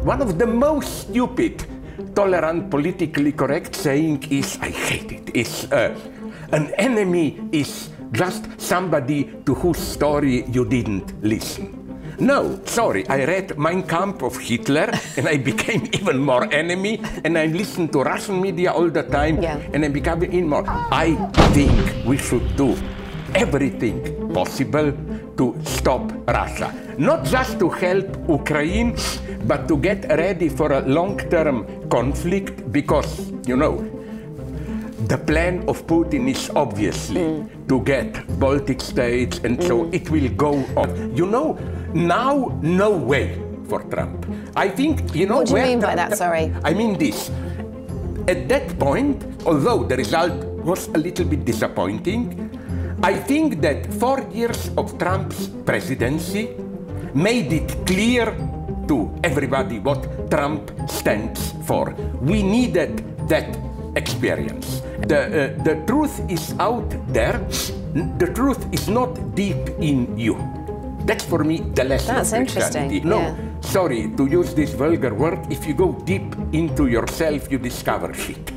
one of the most stupid, tolerant, politically correct saying is, I hate it, is an enemy is just somebody to whose story you didn't listen. No, sorry, I read Mein Kampf of Hitler and I became even more enemy, and I listen to Russian media all the time, and I become even more. I think we should do everything possible to stop Russia. Not just to help Ukraine, but to get ready for a long-term conflict, because, you know, the plan of Putin is obviously to get Baltic states, and so it will go on. You know, now no way for Trump. I think, you know, what do you mean by that, sorry? I mean this. At that point, although the result was a little bit disappointing, I think that 4 years of Trump's presidency made it clear to everybody what Trump stands for. We needed that experience. The truth is out there. The truth is not deep in you. That's for me the lesson of Christianity. No, sorry to use this vulgar word. If you go deep into yourself, you discover shit.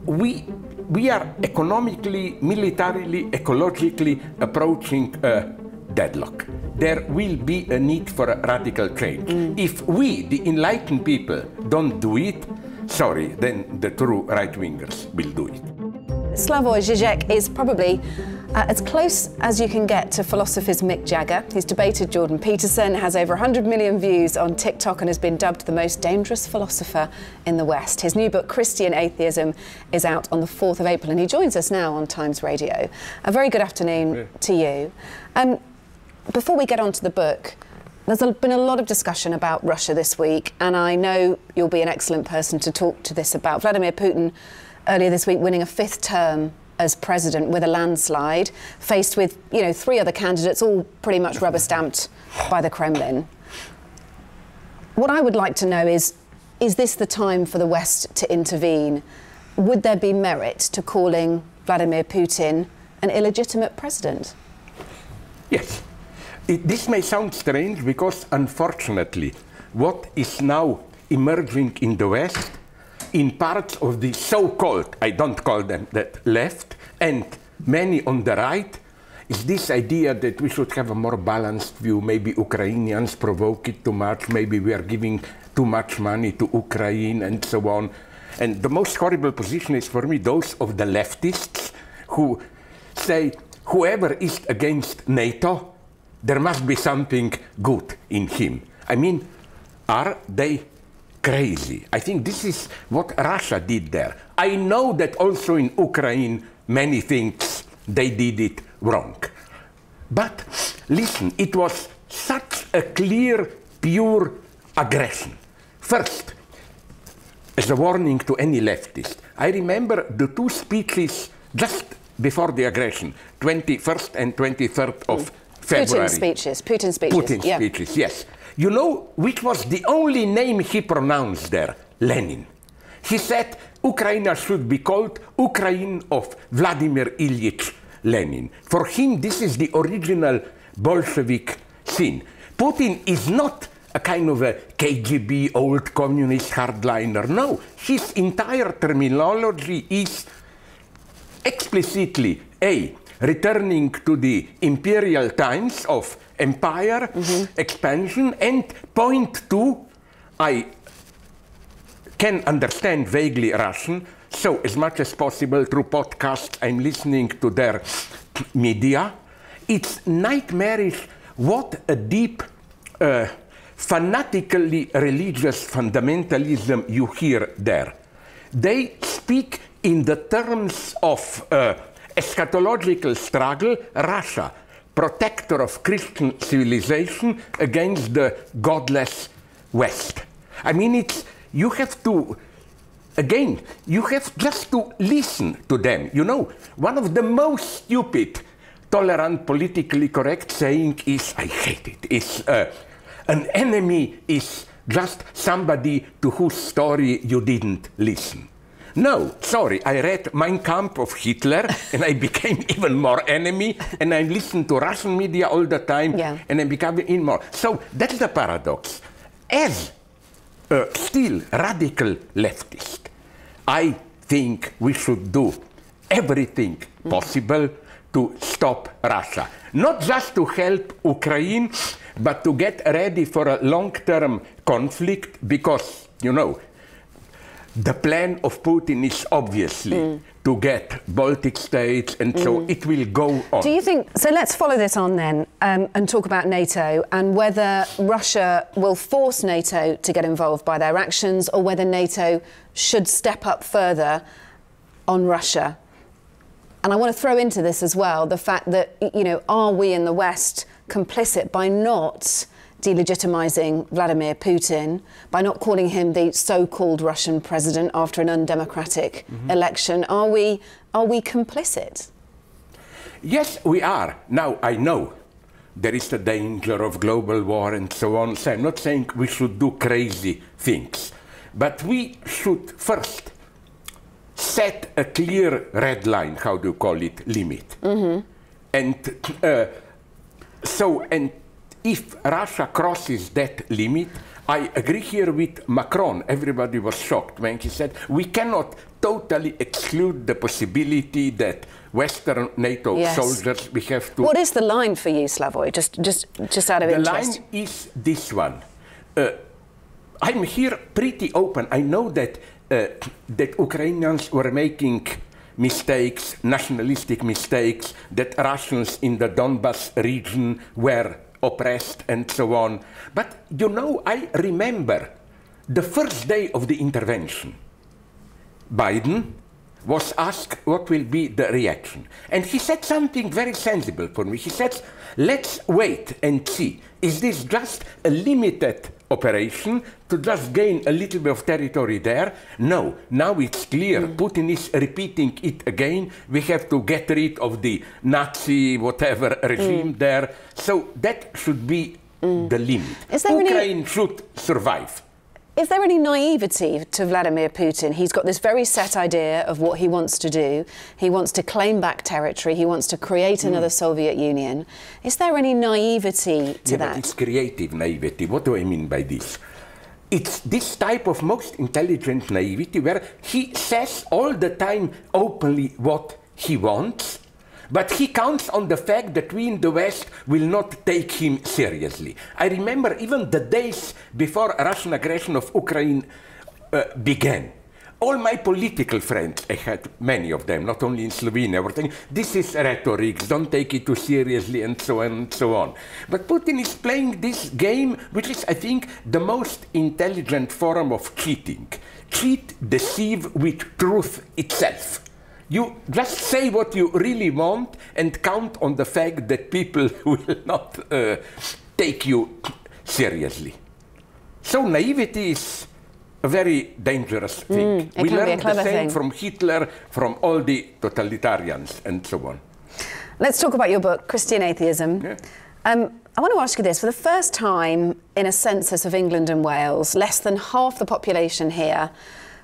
We are economically, militarily, ecologically approaching a deadlock. There will be a need for a radical change. If we, the enlightened people, don't do it, sorry, then the true right-wingers will do it. Slavoj Žižek is probably as close as you can get to philosopher's Mick Jagger. He's debated Jordan Peterson, has over 100 million views on TikTok, and has been dubbed the most dangerous philosopher in the West. His new book, Christian Atheism, is out on the 4th of April, and he joins us now on Times Radio. A very good afternoon to you. Before we get on to the book, there's been a lot of discussion about Russia this week, and I know you'll be an excellent person to talk to this about. Vladimir Putin, earlier this week, winning a 5th term as president with a landslide, faced with, you know, 3 other candidates, all pretty much rubber-stamped by the Kremlin. What I would like to know is this the time for the West to intervene? Would there be merit to calling Vladimir Putin an illegitimate president? Yes. This may sound strange because, unfortunately, what is now emerging in the West, in parts of the so-called, I don't call them that, left, and many on the right, is this idea that we should have a more balanced view. Maybe Ukrainians provoke it too much, maybe we are giving too much money to Ukraine, and so on. And the most horrible position is, for me, those of the leftists who say, whoever is against NATO, there must be something good in him. I mean, are they crazy? I think this is what Russia did there. I know that also in Ukraine, many things they did it wrong. But listen, it was such a clear, pure aggression. First, as a warning to any leftist, I remember the 2 speeches just before the aggression, 21st and 23rd of February. Putin speeches, yes. You know which was the only name he pronounced there? Lenin. He said Ukraine should be called Ukraine of Vladimir Ilyich Lenin. For him, this is the original Bolshevik sin. Putin is not a kind of a KGB old communist hardliner. No, his entire terminology is explicitly returning to the imperial times of empire expansion, and point 2, I can understand vaguely Russian, so as much as possible through podcasts I'm listening to their media. It's nightmarish what a deep fanatically religious fundamentalism you hear there. They speak in the terms of eschatological struggle, Russia, protector of Christian civilization against the godless West. I mean, you have to, again, you have just to listen to them. You know, one of the most stupid, tolerant, politically correct saying is, I hate it, is an enemy is just somebody to whose story you didn't listen. No, sorry, I read Mein Kampf of Hitler and I became even more enemy, and I listen to Russian media all the time and I become even more. So that's the paradox. As still radical leftist, I think we should do everything possible to stop Russia. Not just to help Ukraine, but to get ready for a long-term conflict, because, you know, the plan of Putin is obviously to get Baltic states, and so it will go on. Do you think, so let's follow this on then and talk about NATO and whether Russia will force NATO to get involved by their actions, or whether NATO should step up further on Russia. And I want to throw into this as well the fact that, you know, are we in the West complicit by not delegitimizing Vladimir Putin, by not calling him the so-called Russian president after an undemocratic election? Are we complicit? Yes, we are. Now, I know there is the danger of global war and so on, so I'm not saying we should do crazy things, but we should first set a clear red line, how do you call it, limit. And and if Russia crosses that limit, I agree here with Macron. Everybody was shocked when he said we cannot totally exclude the possibility that Western NATO soldiers, we have to... What is the line for you, Slavoj? Just out of interest. The line is this one. I'm here pretty open. I know that that Ukrainians were making mistakes, nationalistic mistakes, that Russians in the Donbas region were oppressed and so on. But, you know, I remember the first day of the intervention. Biden was asked what will be the reaction. And he said something very sensible for me. He said, let's wait and see. Is this just a limited operation to just gain a little bit of territory there? No, now it's clear. Putin is repeating it again. We have to get rid of the Nazi whatever regime there. So that should be the limit. Ukraine should survive. Is there any naivety to Vladimir Putin? He's got this very set idea of what he wants to do. He wants to claim back territory. He wants to create another Soviet Union. Is there any naivety to that? But it's creative naivety. What do I mean by this? It's this type of most intelligent naivety where he says all the time openly what he wants, but he counts on the fact that we in the West will not take him seriously. I remember even the days before Russian aggression of Ukraine began. All my political friends, I had many of them, not only in Slovenia, were saying, this is rhetoric, don't take it too seriously, and so on and so on. But Putin is playing this game, which is, I think, the most intelligent form of cheating. Cheat, deceive with truth itself. You just say what you really want and count on the fact that people will not take you seriously. So naivety is a very dangerous thing. We learned the same from Hitler, from all the totalitarians and so on. Let's talk about your book, Christian Atheism. Yeah. I want to ask you this. For the first time in a census of England and Wales, less than half the population here,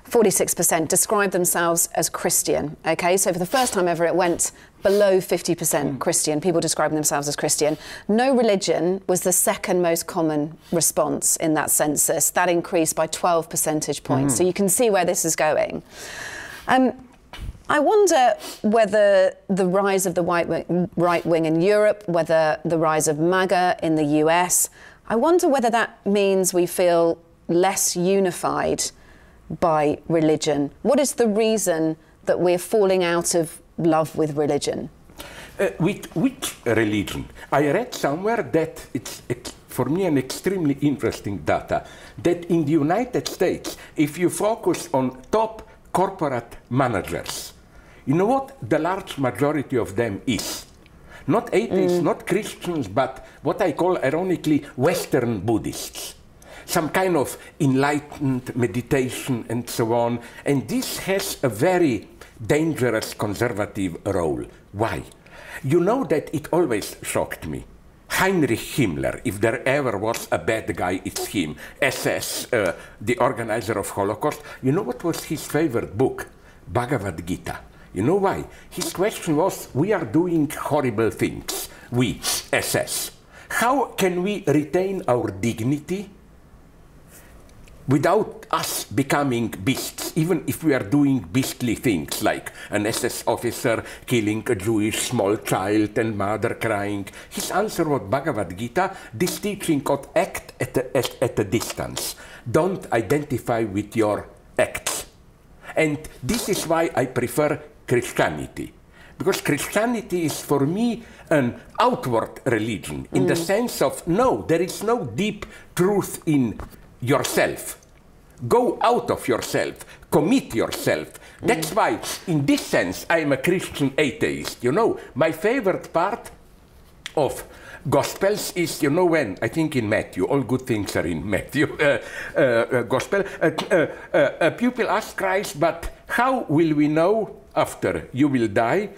46%, describe themselves as Christian, okay? So for the first time ever, it went below 50% Christian, people describing themselves as Christian. No religion was the second most common response in that census. That increased by 12 percentage points. So you can see where this is going. I wonder whether the rise of the right wing in Europe, whether the rise of MAGA in the US, I wonder whether that means we feel less unified by religion. What is the reason that we're falling out of love with religion? With which religion? I read somewhere that it's for me an extremely interesting data, that in the United States, if you focus on top corporate managers, you know what the large majority of them is? Not atheists, not Christians, but what I call ironically Western Buddhists. Some kind of enlightened meditation and so on. And this has a very dangerous conservative role. Why? You know that it always shocked me. Heinrich Himmler, if there ever was a bad guy, it's him. SS, the organizer of Holocaust. You know what was his favorite book? Bhagavad Gita. You know why? His question was, we are doing horrible things. We, SS. How can we retain our dignity without us becoming beasts, even if we are doing beastly things like an SS officer killing a Jewish small child and mother crying. His answer was Bhagavad Gita, this teaching ought act at a distance. Don't identify with your acts. And this is why I prefer Christianity. Because Christianity is for me an outward religion in the sense of, no, there is no deep truth in yourself. Go out of yourself, commit yourself. That's why, in this sense, I'm a Christian atheist. You know, my favorite part of Gospels is, you know, when, I think in Matthew, all good things are in Matthew, Gospel, a pupil asked Christ, but how will we know after you will die?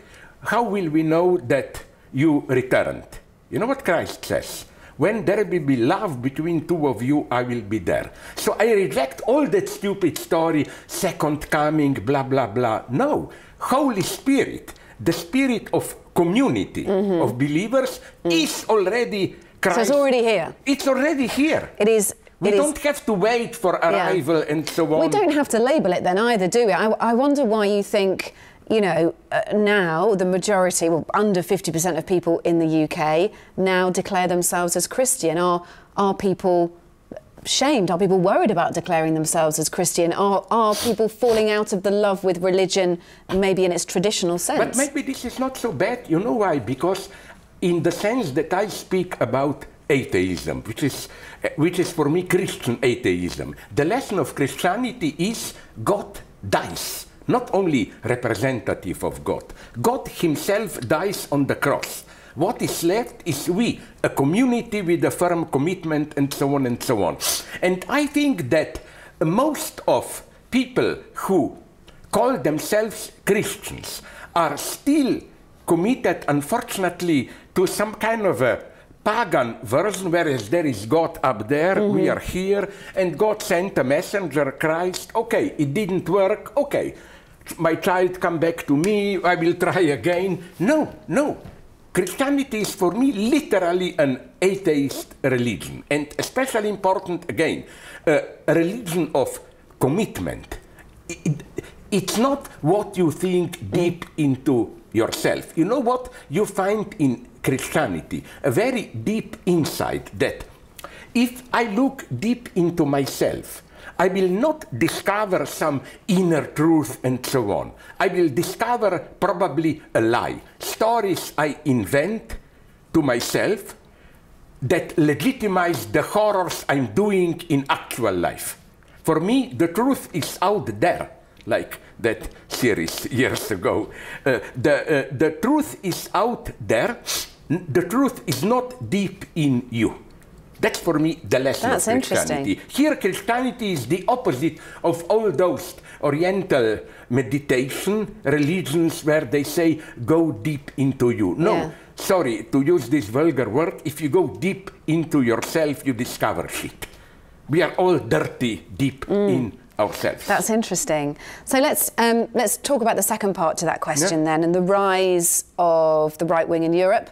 How will we know that you returned? You know what Christ says? When there will be love between two of you, I will be there. So I reject all that stupid story, second coming, blah, blah, blah. No, Holy Spirit, the spirit of community, of believers, is already Christ. So it's already here. It's already here. It is. We don't have to wait for arrival and so on. We don't have to label it then either, do we? I wonder why you think, you know, now the majority, well, under 50% of people in the UK now declare themselves as Christian. Are people shamed? Are people worried about declaring themselves as Christian? Are people falling out of the love with religion, maybe in its traditional sense? But maybe this is not so bad. You know why? Because in the sense that I speak about atheism, which is for me Christian atheism, the lesson of Christianity is God dies. Not only representative of God. God himself dies on the cross. What is left is we, a community with a firm commitment and so on and so on. And I think that most of people who call themselves Christians are still committed, unfortunately, to some kind of a pagan version, whereas there is God up there, we are here, and God sent a messenger, Christ. Okay, it didn't work. Okay, my child come back to me, I will try again. No, no. Christianity is for me literally an atheist religion, and especially important again, a religion of commitment. It's not what you think deep into yourself. You know what you find in Christianity? A very deep insight that if I look deep into myself, I will not discover some inner truth and so on. I will discover probably a lie. Stories I invent to myself that legitimize the horrors I'm doing in actual life. For me, the truth is out there, like that series years ago. The truth is out there. The truth is not deep in you. That's for me the lesson of Christianity. Here Christianity is the opposite of all those Oriental meditation religions where they say, go deep into you. No, sorry to use this vulgar word, if you go deep into yourself, you discover shit. We are all dirty deep in ourselves. That's interesting. So let's talk about the second part to that question then, and the rise of the right wing in Europe,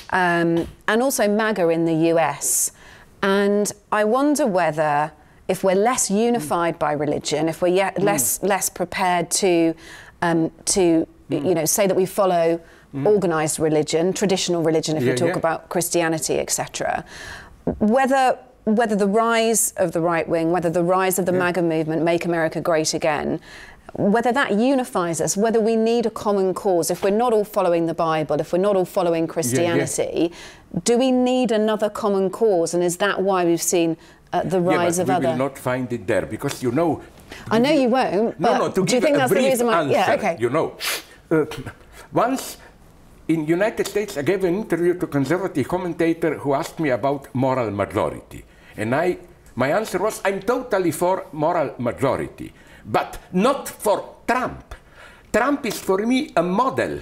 and also MAGA in the US. And I wonder whether, if we're less unified by religion, if we're less prepared to you know, say that we follow organised religion, traditional religion, if we talk about Christianity, etc., whether the rise of the right wing, whether the rise of the MAGA movement, Make America Great Again, whether that unifies us, whether we need a common cause. If we're not all following the Bible, if we're not all following Christianity, do we need another common cause? And is that why we've seen the rise of other... we will not find it there, because, you know... I know you won't, but to do you think that's the reason why... Answer, you know, once in United States, I gave an interview to a conservative commentator who asked me about moral majority. And my answer was, I'm totally for moral majority. But not for Trump. Trump is for me a model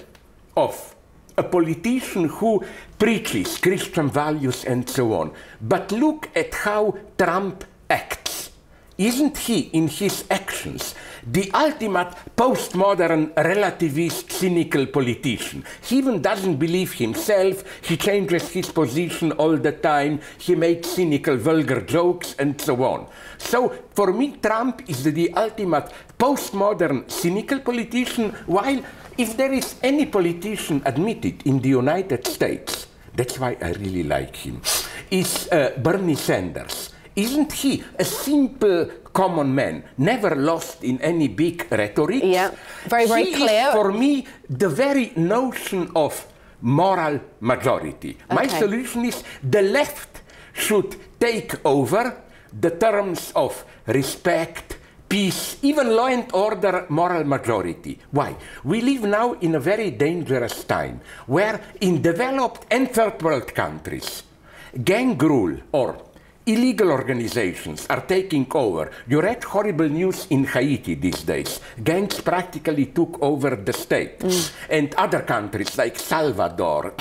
of a politician who preaches Christian values and so on. But look at how Trump acts. isn't he, in his actions, the ultimate postmodern, relativist, cynical politician? He even doesn't believe himself, he changes his position all the time, he makes cynical, vulgar jokes, and so on. So, for me, Trump is the ultimate postmodern, cynical politician, while if there is any politician admitted in the United States, that's why I really like him, is Bernie Sanders. Isn't he a simple common man, never lost in any big rhetoric? Yeah, very, very clear. Is, for me, the very notion of moral majority. Okay. My solution is the left should take over the terms of respect, peace, even law and order, moral majority. Why? We live now in a very dangerous time where in developed and third world countries, gang rule or illegal organizations are taking over. You read horrible news in Haiti these days. Gangs practically took over the state. And other countries like Salvador,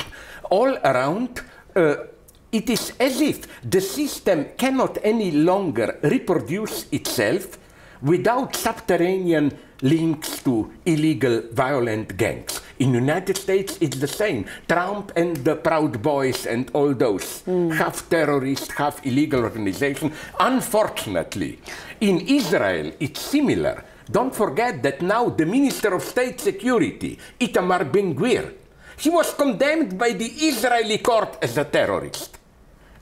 all around, it is as if the system cannot any longer reproduce itself without subterranean links to illegal, violent gangs. In the United States, it's the same. Trump and the Proud Boys and all those, half terrorist, half illegal organization. Unfortunately, in Israel, it's similar. Don't forget that now the Minister of State Security, Itamar Ben-Gvir, he was condemned by the Israeli court as a terrorist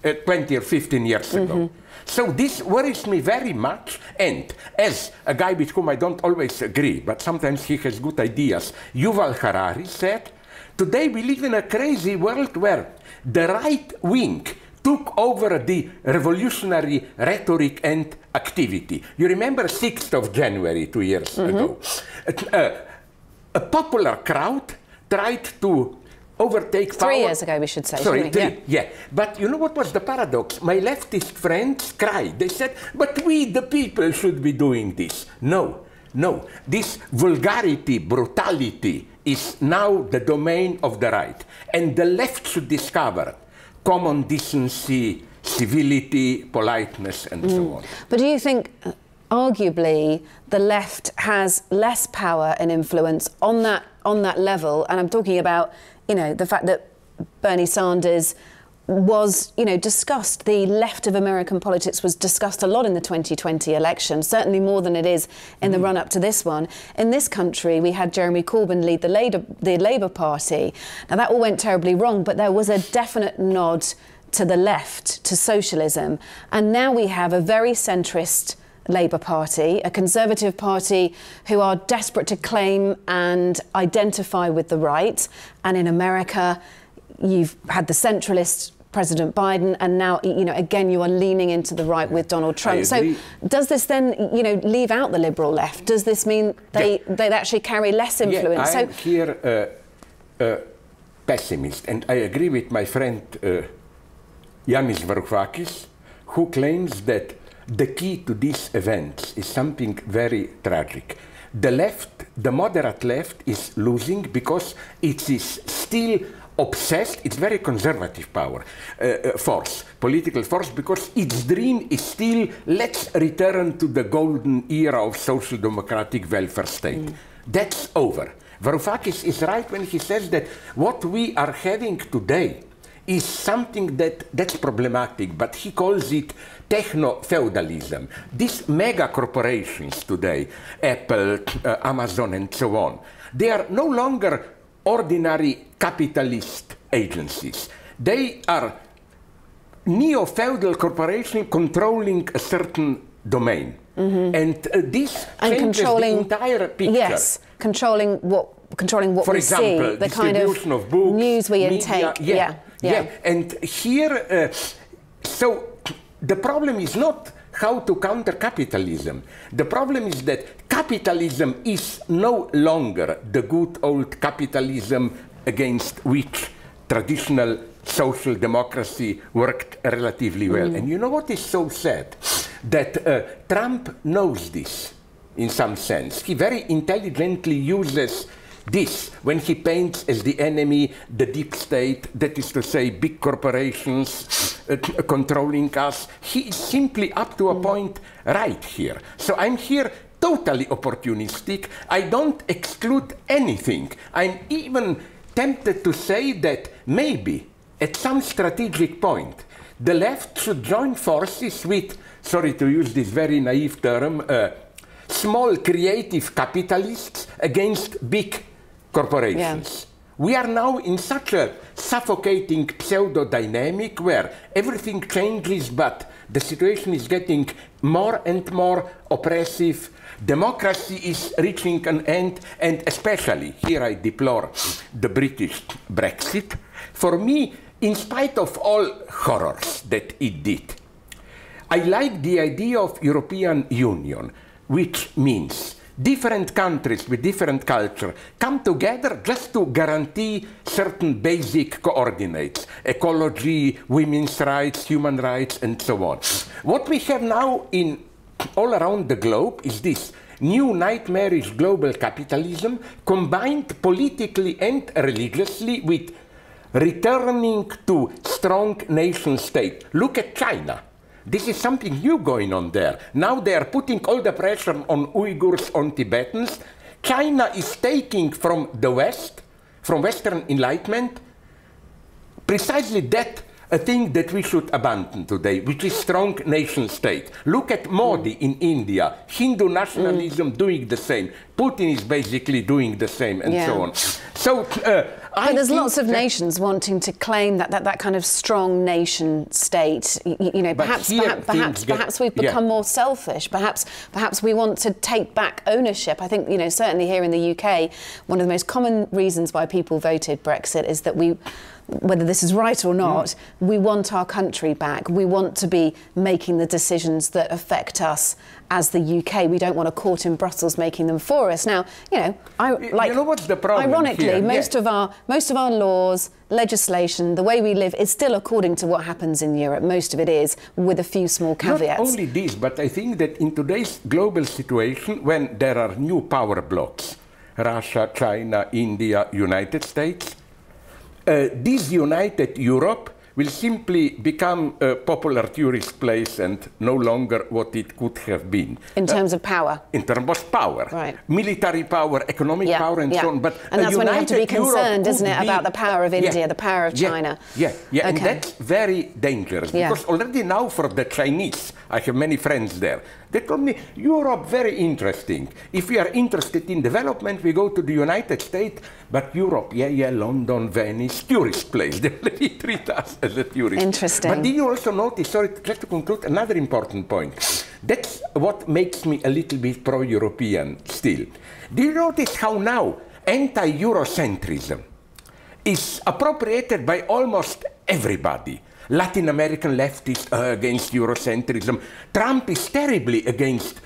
20 or 15 years ago. So this worries me very much, and as a guy with whom I don't always agree, but sometimes he has good ideas, Yuval Harari said, today we live in a crazy world where the right wing took over the revolutionary rhetoric and activity. You remember 6th of January 2 years ago? A popular crowd tried to overtake power. 3 years ago, we should say. Sorry, yeah. But you know what was the paradox? My leftist friends cried. They said, but we, the people, should be doing this. No, no. This vulgarity, brutality is now the domain of the right. And the left should discover common decency, civility, politeness, and so on. But do you think, arguably, the left has less power and influence on that level? And I'm talking about, you know, the fact that Bernie Sanders was, you know, discussed, the left of American politics was discussed a lot in the 2020 election, certainly more than it is in the run-up to this one. In this country, we had Jeremy Corbyn lead the Labour Party. Now, that all went terribly wrong, but there was a definite nod to the left, to socialism. And now we have a very centrist Labour Party, a Conservative Party who are desperate to claim and identify with the right. And in America, you've had the centralist President Biden, and now, you know, again, you are leaning into the right with Donald Trump. So does this then, you know, leave out the liberal left? Does this mean they actually carry less influence? I am here a pessimist, and I agree with my friend Yanis Varoufakis, who claims that the key to these events is something very tragic. The left, the moderate left, is losing because it is still obsessed, it's very conservative political force, because its dream is still, let's return to the golden era of social democratic welfare state. That's over. Varoufakis is right when he says that what we are having today is something that's problematic, but he calls it techno-feudalism. These mega corporations today, Apple, Amazon, and so on, they are no longer ordinary capitalist agencies. They are neo-feudal corporations controlling a certain domain. And this changes the entire picture. Yes, controlling what For we example, see, the kind of books, news we media, intake. Yeah. And here, so the problem is not how to counter capitalism. The problem is that capitalism is no longer the good old capitalism against which traditional social democracy worked relatively well. And you know what is so sad? That Trump knows this in some sense. He very intelligently uses this when he paints as the enemy the deep state, that is to say big corporations controlling us. He is simply up to a point right here. So I'm here totally opportunistic. I don't exclude anything. I'm even tempted to say that maybe at some strategic point the left should join forces with, sorry to use this very naive term, small creative capitalists against big corporations. We are now in such a suffocating pseudo-dynamic where everything changes, but the situation is getting more and more oppressive. Democracy is reaching an end, and especially, here I deplore the British Brexit. For me, in spite of all horrors that it did, I like the idea of European Union, which means different countries with different culture come together just to guarantee certain basic coordinates: ecology, women's rights, human rights, and so on. What we have now in all around the globe is this new nightmarish global capitalism combined politically and religiously with returning to strong nation state. Look at China. This is something new going on there. Now they are putting all the pressure on Uyghurs, on Tibetans. China is taking from the West, from Western Enlightenment, precisely that a thing that we should abandon today, which is strong nation state. Look at Modi in India, Hindu nationalism doing the same. Putin is basically doing the same, and so on. So, but there's lots of nations wanting to claim that kind of strong nation state. You know, perhaps we've become more selfish. Perhaps we want to take back ownership. I think, you know, certainly here in the UK, one of the most common reasons why people voted Brexit is that we, whether this is right or not, we want our country back. We want to be making the decisions that affect us as the UK. We don't want a court in Brussels making them for us. Now, you know, you know what's the problem ironically, here? most of our laws, legislation, the way we live is still according to what happens in Europe. Most of it is, with a few small caveats. Not only this, but I think that in today's global situation, when there are new power blocks, Russia, China, India, United States, this united Europe will simply become a popular tourist place and no longer what it could have been. In terms of power? In terms of power. Right. Military power, economic power, and so on. But and that's when you have to be concerned, isn't it, about the power of India, the power of China? Okay. And that's very dangerous. Because already now for the Chinese, I have many friends there, they told me, Europe, very interesting. If we are interested in development, we go to the United States, but Europe, London, Venice, tourist place. They really treat us as a tourist. Interesting. But did you also notice, sorry, just to conclude, another important point. That's what makes me a little bit pro-European still. Do you notice how now anti-Eurocentrism is appropriated by almost everybody? Latin American leftists are against Eurocentrism. Trump is terribly against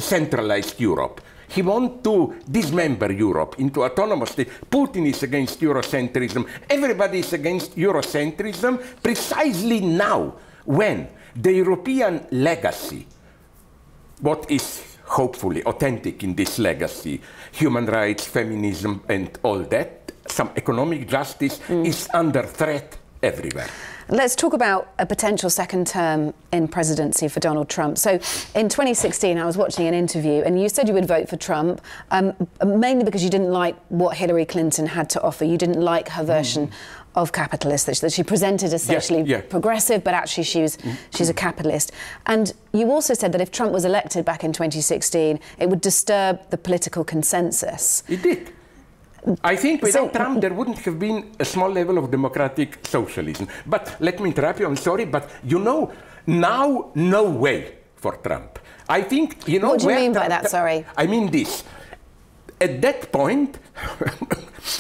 centralized Europe. He wants to dismember Europe into autonomous state. Putin is against Eurocentrism. Everybody is against Eurocentrism precisely now when the European legacy, what is hopefully authentic in this legacy, human rights, feminism, and all that, some economic justice is under threat everywhere. Let's talk about a potential second term in presidency for Donald Trump. So in 2016, I was watching an interview and you said you would vote for Trump, mainly because you didn't like what Hillary Clinton had to offer. You didn't like her version of capitalist, that she presented as socially progressive, but actually she's a capitalist. And you also said that if Trump was elected back in 2016, it would disturb the political consensus. It did. I think without Trump, there wouldn't have been a small level of democratic socialism. But let me interrupt you, I'm sorry, but you know, now no way for Trump. I think, you know... What do you mean by that, sorry? I mean this. At that point,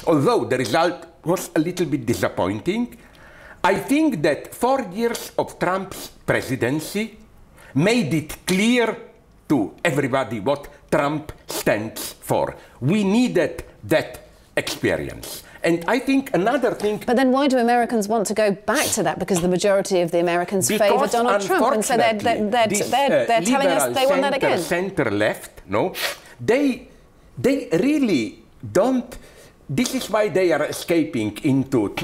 although the result was a little bit disappointing, I think that 4 years of Trump's presidency made it clear to everybody what Trump stands for. We needed that experience. And I think another thing... But then why do Americans want to go back to that? Because the majority of the Americans favour Donald Trump, and so they're telling us they want that again. Center-left, no, they really this is why they are escaping into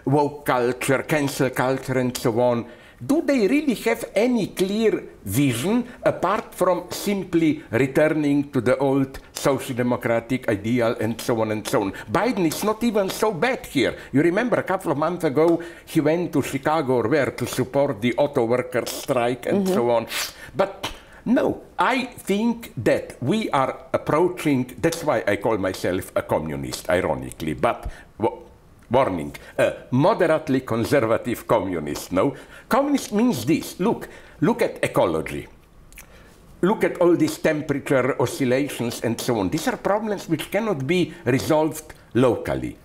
woke culture, cancel culture, and so on. Do they really have any clear vision apart from simply returning to the old social democratic ideal and so on and so on? Biden is not even so bad here. You remember a couple of months ago, he went to Chicago or where to support the auto workers strike and so on. But no, I think that we are approaching, that's why I call myself a communist, ironically, but warning, a moderately conservative communist, no? Communist means this, look at ecology. Look at all these temperature oscillations and so on. These are problems which cannot be resolved locally.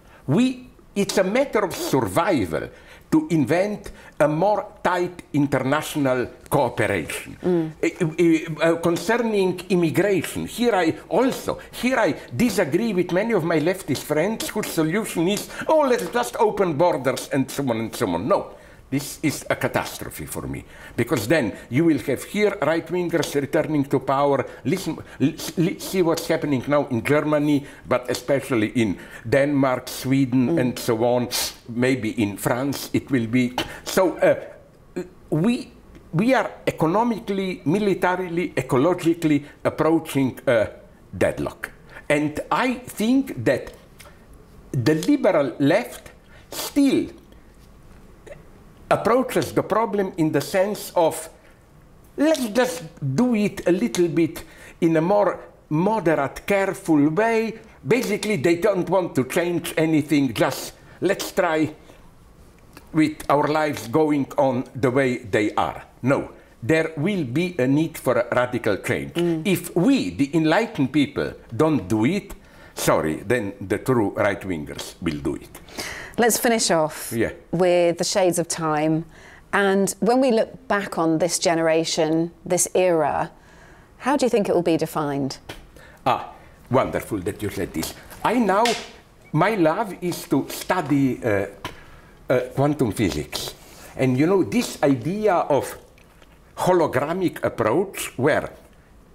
It's a matter of survival to invent a more tight international cooperation. Concerning immigration, here I disagree with many of my leftist friends whose solution is, oh, let's just open borders and so on and so on. No, this is a catastrophe for me, because then you will have here right-wingers returning to power. See what's happening now in Germany, but especially in Denmark, Sweden, and so on. Maybe in France it will be. So we are economically, militarily, ecologically approaching a deadlock. And I think that the liberal left still approaches the problem in the sense of, let's just do it a little bit in a more moderate, careful way. Basically, they don't want to change anything, just let's try with our lives going on the way they are. No, there will be a need for a radical change. If we, the enlightened people, don't do it, sorry, then the true right-wingers will do it. Let's finish off with the shades of time. And when we look back on this generation, this era, how do you think it will be defined? Ah, wonderful that you said this. My love is to study quantum physics. And you know, this idea of hologramic approach where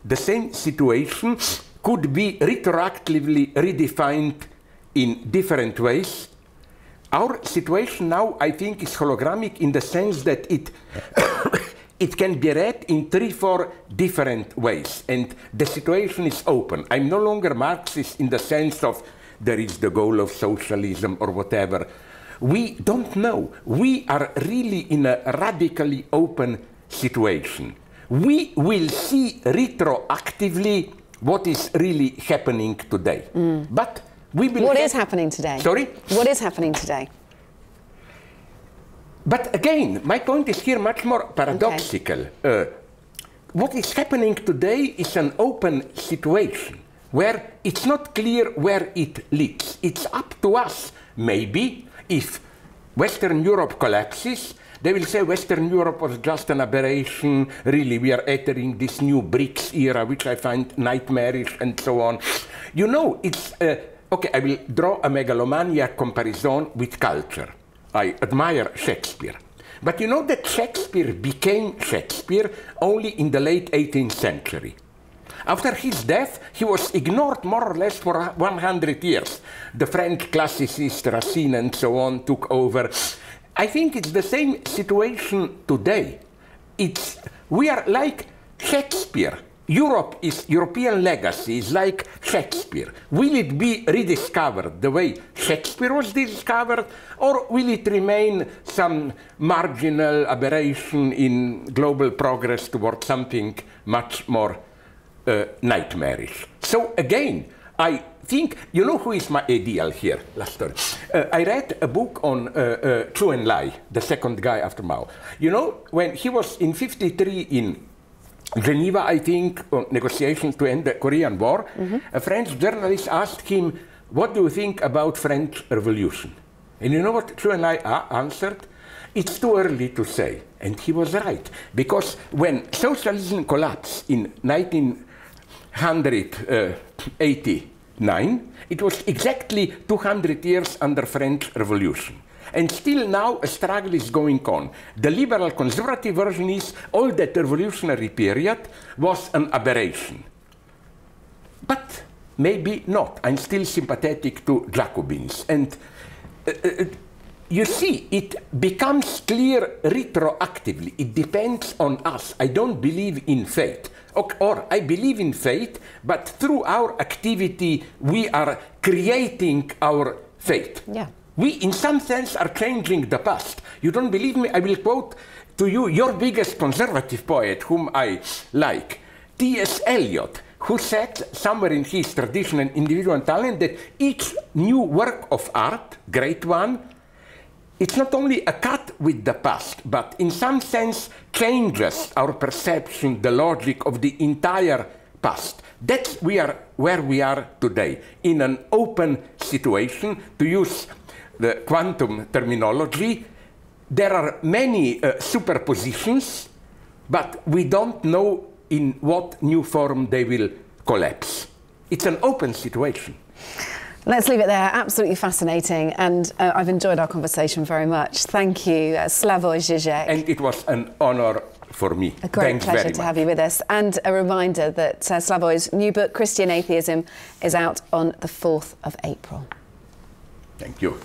the same situation could be retroactively redefined in different ways. Our situation now, I think, is hologramic in the sense that it can be read in 3-4 different ways, and the situation is open. I'm no longer Marxist in the sense of there is the goal of socialism or whatever. We don't know. We are really in a radically open situation. We will see retroactively what is really happening today. But what is happening today? Sorry? What is happening today? But again, my point is here much more paradoxical. Okay. What is happening today is an open situation where it's not clear where it leads. It's up to us. Maybe if Western Europe collapses, they will say Western Europe was just an aberration. Really, we are entering this new BRICS era, which I find nightmarish and so on. You know, it's... okay, I will draw a megalomaniac comparison with culture. I admire Shakespeare. But you know that Shakespeare became Shakespeare only in the late 18th century. After his death, he was ignored more or less for 100 years. The French classicists, Racine and so on, took over. I think it's the same situation today. We are like Shakespeare. European legacy is like Shakespeare. Will it be rediscovered the way Shakespeare was discovered, or will it remain some marginal aberration in global progress towards something much more nightmarish? So again, I think, you know who is my ideal here? Last story. I read a book on Zhou Enlai, the second guy after Mao. You know, when he was in '53 in Geneva, I think, on negotiations to end the Korean War, a French journalist asked him, what do you think about French Revolution? And you know what Zhou Enlai answered? It's too early to say. And he was right. Because when socialism collapsed in 1989, it was exactly 200 years under French Revolution. And still now a struggle is going on. The liberal conservative version is all that revolutionary period was an aberration. But maybe not. I'm still sympathetic to Jacobins. And you see, it becomes clear retroactively. It depends on us. I don't believe in fate. Or I believe in fate, but through our activity, we are creating our fate. Yeah. We, in some sense, are changing the past. You don't believe me? I will quote to you your biggest conservative poet, whom I like, T.S. Eliot, who said somewhere in his tradition and individual talent that each new work of art, great one, it's not only a cut with the past, but in some sense changes our perception, the logic of the entire past. That's where we are today, in an open situation. To use the quantum terminology, there are many superpositions, but we don't know in what new form they will collapse. It's an open situation. Let's leave it there. Absolutely fascinating, and I've enjoyed our conversation very much. Thank you, Slavoj Žižek. And it was an honor for me. A great pleasure to have you with us. And a reminder that Slavoj's new book, Christian Atheism, is out on the 4th of April. Thank you.